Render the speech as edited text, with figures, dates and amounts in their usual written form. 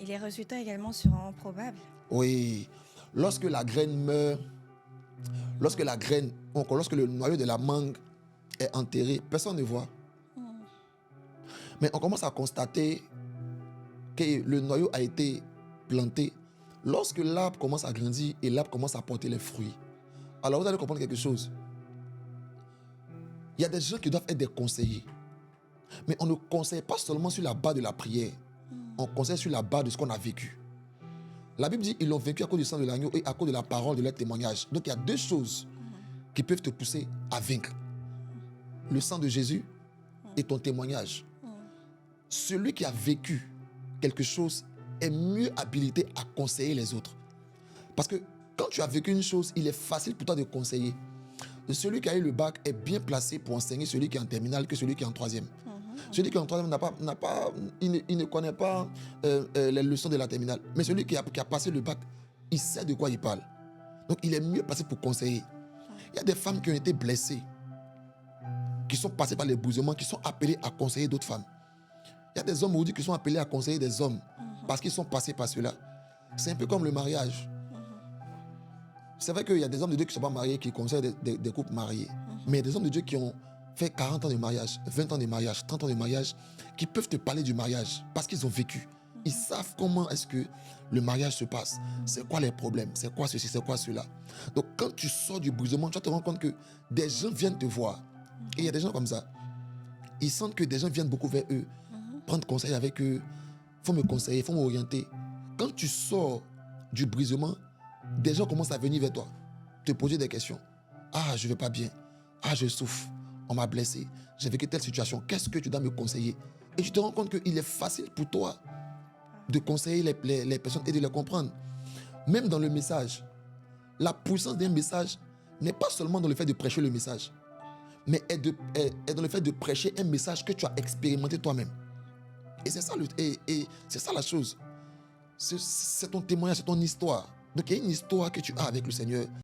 Et les résultats également seront probables. Oui. Lorsque la graine meurt, lorsque le noyau de la mangue est enterré, personne ne voit. Mais on commence à constater que le noyau a été planté lorsque l'arbre commence à grandir et l'arbre commence à porter les fruits. Alors vous allez comprendre quelque chose. Il y a des gens qui doivent être des conseillers. Mais on ne conseille pas seulement sur la base de la prière. On conseille sur la base de ce qu'on a vécu. La Bible dit qu'ils l'ont vaincu à cause du sang de l'agneau et à cause de la parole de leur témoignage. Donc il y a deux choses qui peuvent te pousser à vaincre. Le sang de Jésus et ton témoignage. Celui qui a vécu quelque chose est mieux habilité à conseiller les autres. Parce que quand tu as vécu une chose, il est facile pour toi de conseiller. Celui qui a eu le bac est bien placé pour enseigner celui qui est en terminale que celui qui est en troisième. Celui qui est en troisième il ne connaît pas les leçons de la terminale. Mais celui qui a passé le bac, il sait de quoi il parle. Donc il est mieux placé pour conseiller. Il y a des femmes qui ont été blessées, qui sont passées par les bousillements, qui sont appelées à conseiller d'autres femmes. Il y a des hommes aujourd'hui qui sont appelés à conseiller des hommes parce qu'ils sont passés par cela. C'est un peu comme le mariage. C'est vrai qu'il y a des hommes de Dieu qui ne sont pas mariés, qui conseillent des couples mariés. Mais il y a des hommes de Dieu qui ont fait 40 ans de mariage, 20 ans de mariage, 30 ans de mariage, qui peuvent te parler du mariage parce qu'ils ont vécu. Ils savent comment est-ce que le mariage se passe. C'est quoi les problèmes, c'est quoi ceci, c'est quoi cela. Donc quand tu sors du brisement, tu vas te rendre compte que des gens viennent te voir. Et il y a des gens comme ça. Ils sentent que des gens viennent beaucoup vers eux, prendre conseil avec eux. Il faut me conseiller, il faut m'orienter. Quand tu sors du brisement, des gens commencent à venir vers toi, te poser des questions. Ah, je ne vais pas bien. Ah, je souffre. On m'a blessé. J'ai vécu telle situation. Qu'est-ce que tu dois me conseiller? Et tu te rends compte qu'il est facile pour toi de conseiller les personnes et de les comprendre. Même dans le message, la puissance d'un message n'est pas seulement dans le fait de prêcher le message, mais est dans le fait de prêcher un message que tu as expérimenté toi-même. Et c'est ça, c'est ça la chose. C'est ton témoignage, c'est ton histoire. Donc il y a une histoire que tu as avec le Seigneur.